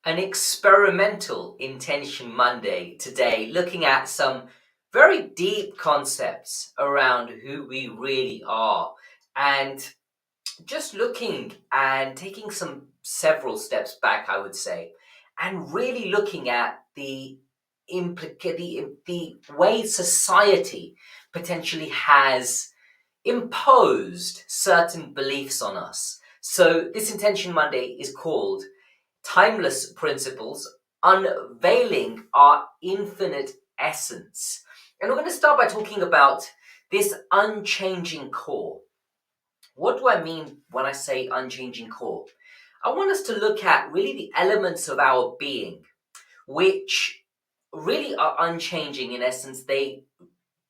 An experimental Intention Monday today, looking at some very deep concepts around who we really are, and just looking and taking several steps back, I would say, and really looking at the way society potentially has imposed certain beliefs on us. So this Intention Monday is called Timeless Principles, Unveiling Our Infinite Essence. And we're going to start by talking about this unchanging core. What do I mean when I say unchanging core? I want us to look at really the elements of our being, which really are unchanging in essence. They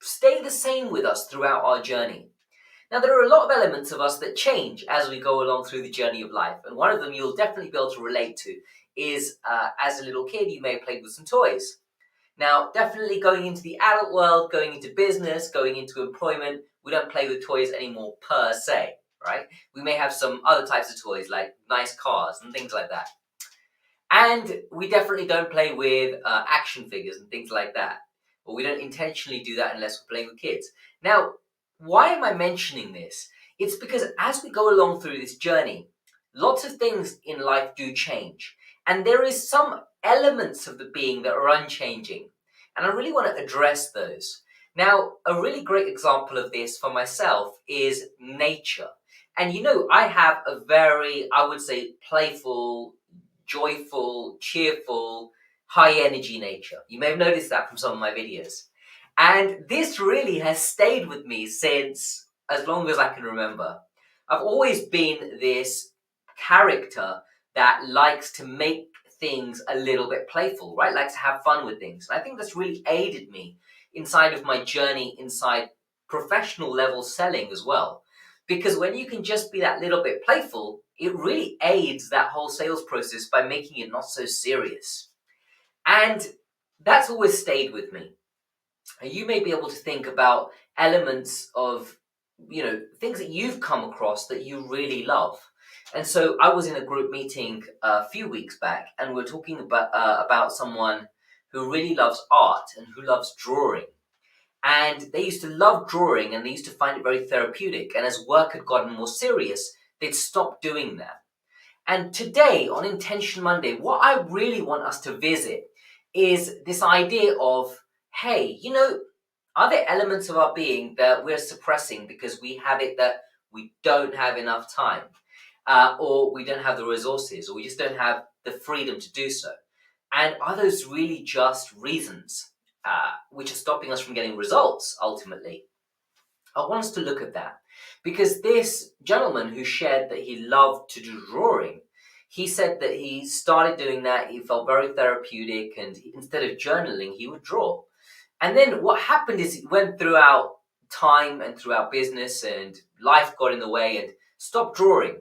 stay the same with us throughout our journey. Now, there are a lot of elements of us that change as we go along through the journey of life. And one of them you'll definitely be able to relate to is as a little kid, you may have played with some toys. Now, definitely going into the adult world, going into business, going into employment, we don't play with toys anymore per se, right? We may have some other types of toys like nice cars and things like that. And we definitely don't play with action figures and things like that. Or we don't intentionally do that unless we're playing with kids. Now, why am I mentioning this? It's because as we go along through this journey, lots of things in life do change. And there is some elements of the being that are unchanging. And I really want to address those. Now, a really great example of this for myself is nature. And I have a very, I would say, playful, joyful, cheerful, high energy nature. You may have noticed that from some of my videos. And this really has stayed with me since as long as I can remember. I've always been this character that likes to make things a little bit playful, right? Likes to have fun with things. And I think that's really aided me inside of my journey inside professional level selling as well. Because when you can just be that little bit playful, it really aids that whole sales process by making it not so serious. And that's always stayed with me. And you may be able to think about elements of, things that you've come across that you really love. And so I was in a group meeting a few weeks back, and we're talking about someone who really loves art and who loves drawing. And they used to love drawing and they used to find it very therapeutic. And as work had gotten more serious, they'd stopped doing that. And today on Intention Monday, what I really want us to visit is this idea of, hey, are there elements of our being that we're suppressing because we have it that we don't have enough time, or we don't have the resources, or we just don't have the freedom to do so? And are those really just reasons which are stopping us from getting results ultimately? I want us to look at that because this gentleman who shared that he loved to do drawing, he said that he started doing that. He felt very therapeutic, and instead of journaling, he would draw. And then what happened is he went throughout time and throughout business, and life got in the way and stopped drawing.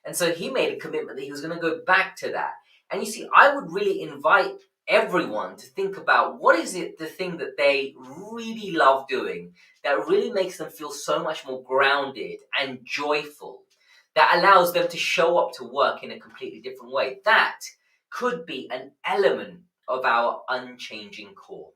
And so he made a commitment that he was going to go back to that. And you see, I would really invite everyone to think about what is it, the thing that they really love doing that really makes them feel so much more grounded and joyful, that allows them to show up to work in a completely different way. That could be an element of our unchanging core.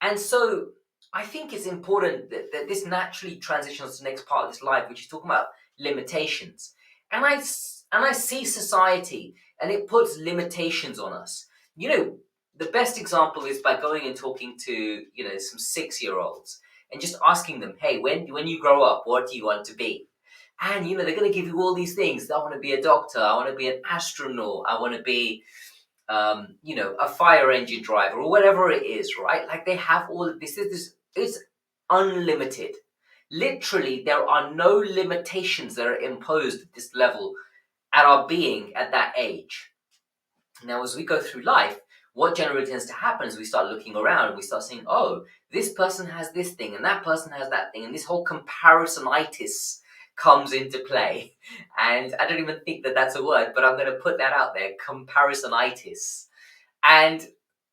And so I think it's important that this naturally transitions to the next part of this life, which is talking about limitations. And I see society, and it puts limitations on us. The best example is by going and talking to, some 6-year-olds and just asking them, hey, when you grow up, what do you want to be? And, they're going to give you all these things. I want to be a doctor. I want to be an astronaut. I want to be, a fire engine driver or whatever it is, right? Like they have all of this. It's unlimited. Literally, there are no limitations that are imposed at this level at our being at that age. Now, as we go through life, what generally tends to happen is we start looking around and we start saying, oh, this person has this thing and that person has that thing, and this whole comparisonitis comes into play. And I don't even think that that's a word, but I'm going to put that out there, comparisonitis. And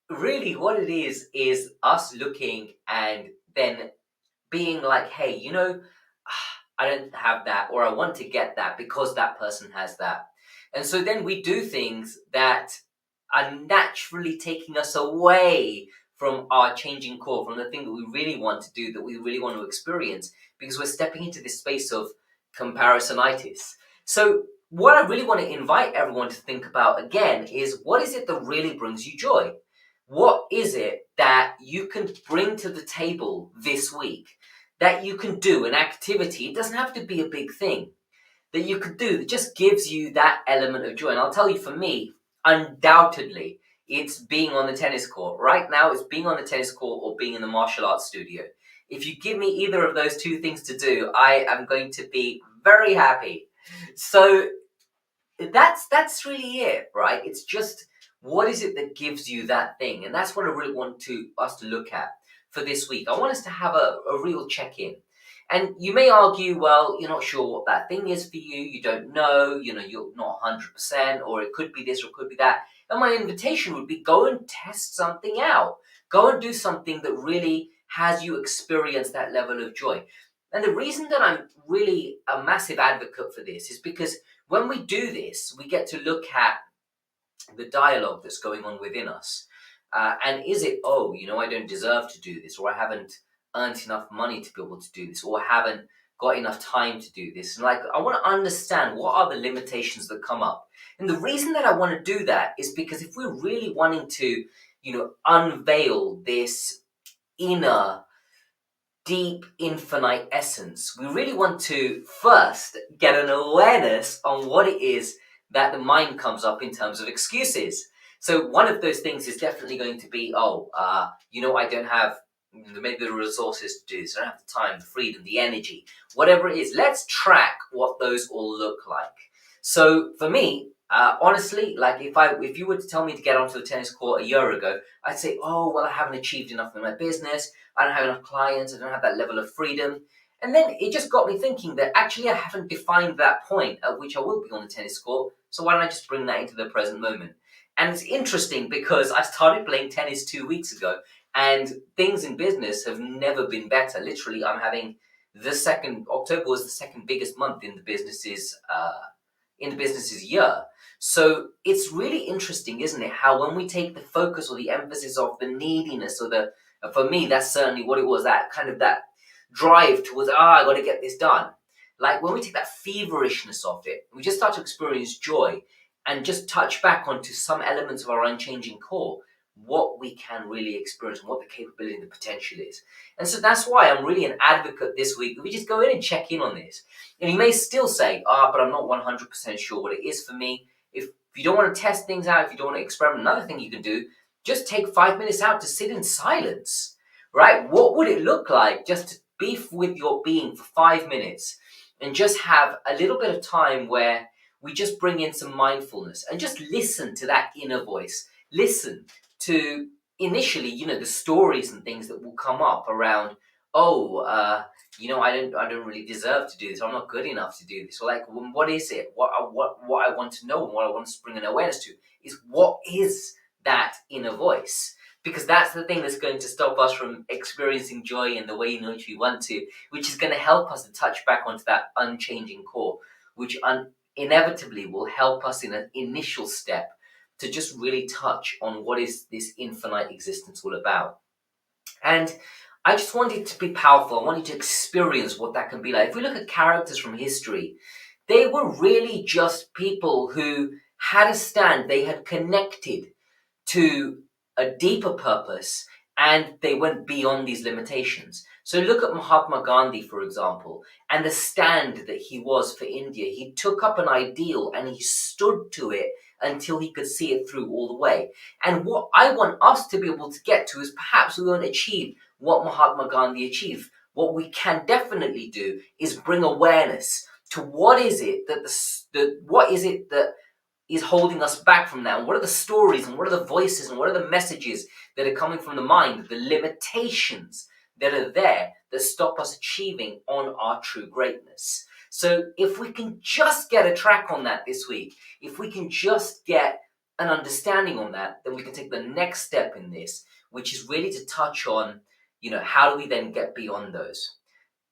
really what it is us looking and then being like, hey, I don't have that, or I want to get that because that person has that. And so then we do things that are naturally taking us away from our changing core, from the thing that we really want to do, that we really want to experience, because we're stepping into this space of comparisonitis. So what I really want to invite everyone to think about again is, what is it that really brings you joy? What is it that you can bring to the table this week, that you can do, an activity? It doesn't have to be a big thing, that you could do that just gives you that element of joy. And I'll tell you, for me, undoubtedly, it's being on the tennis court. Right now, it's being on the tennis court or being in the martial arts studio. If you give me either of those two things to do, I am going to be very happy. So that's really it, right? It's just, what is it that gives you that thing? And that's what I really want us to look at for this week. I want us to have a real check-in. And you may argue, well, you're not sure what that thing is for you, you don't know, you're not 100%, or it could be this or it could be that. And my invitation would be, go and test something out. Go and do something that really has you experience that level of joy. And the reason that I'm really a massive advocate for this is because when we do this, we get to look at the dialogue that's going on within us. And is it, I don't deserve to do this, or I haven't earned enough money to be able to do this, or I haven't got enough time to do this. And I want to understand, what are the limitations that come up? And the reason that I want to do that is because if we're really wanting to, unveil this inner, deep, infinite essence, we really want to first get an awareness on what it is that the mind comes up in terms of excuses. So one of those things is definitely going to be, I don't have maybe the resources to do this, I don't have the time, the freedom, the energy, whatever it is. Let's track what those all look like. So for me, honestly, like if you were to tell me to get onto the tennis court a year ago, I'd say, I haven't achieved enough in my business, I don't have enough clients, I don't have that level of freedom. And then it just got me thinking that actually I haven't defined that point at which I will be on the tennis court, so why don't I just bring that into the present moment? And it's interesting because I started playing tennis 2 weeks ago, and things in business have never been better. Literally, October was the second biggest month in the business's year. So it's really interesting, isn't it, how when we take the focus or the emphasis of the neediness, or for me, that's certainly what it was, that kind of that drive towards, I got to get this done. Like when we take that feverishness of it, we just start to experience joy and just touch back onto some elements of our unchanging core, what we can really experience and what the capability and the potential is. And so that's why I'm really an advocate this week that we just go in and check in on this. And you may still say, but I'm not 100% sure what it is for me. If you don't want to test things out, if you don't want to experiment, another thing you can do, just take 5 minutes out to sit in silence, right? What would it look like just to be with your being for 5 minutes and just have a little bit of time where we just bring in some mindfulness and just listen to that inner voice. Listen to initially, the stories and things that will come up around, I don't really deserve to do this. I'm not good enough to do this. Or like, what is it? What I want to know and what I want to bring an awareness to is, what is that inner voice? Because that's the thing that's going to stop us from experiencing joy in the way in which we want to, which is going to help us to touch back onto that unchanging core, which inevitably will help us in an initial step to just really touch on what is this infinite existence all about. And I just want it to be powerful. I want you to experience what that can be like. If we look at characters from history, they were really just people who had a stand. They had connected to a deeper purpose, and they went beyond these limitations. So look at Mahatma Gandhi, for example, and the stand that he was for India. He took up an ideal and he stood to it until he could see it through all the way. And what I want us to be able to get to is, perhaps we won't achieve what Mahatma Gandhi achieved. What we can definitely do is bring awareness to what is it that is holding us back from that? And what are the stories and what are the voices and what are the messages that are coming from the mind, the limitations that are there that stop us achieving on our true greatness? So if we can just get a track on that this week, if we can just get an understanding on that, then we can take the next step in this, which is really to touch on, how do we then get beyond those?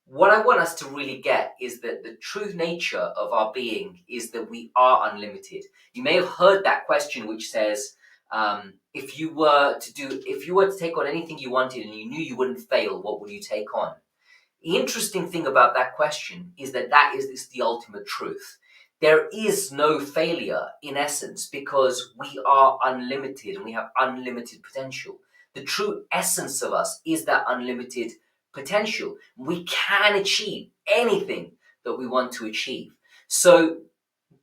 What I want us to really get is that the true nature of our being is that we are unlimited. You may have heard that question which says, If you were to take on anything you wanted and you knew you wouldn't fail, what would you take on? The interesting thing about that question is that is the ultimate truth. There is no failure in essence because we are unlimited and we have unlimited potential. The true essence of us is that unlimited potential. We can achieve anything that we want to achieve. So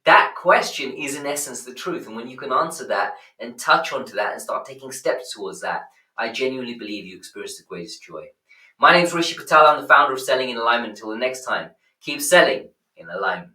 that question is in essence the truth. And when you can answer that and touch onto that and start taking steps towards that, I genuinely believe you experience the greatest joy. My name is Rishi Patel. I'm the founder of Selling in Alignment. Until the next time, keep selling in alignment.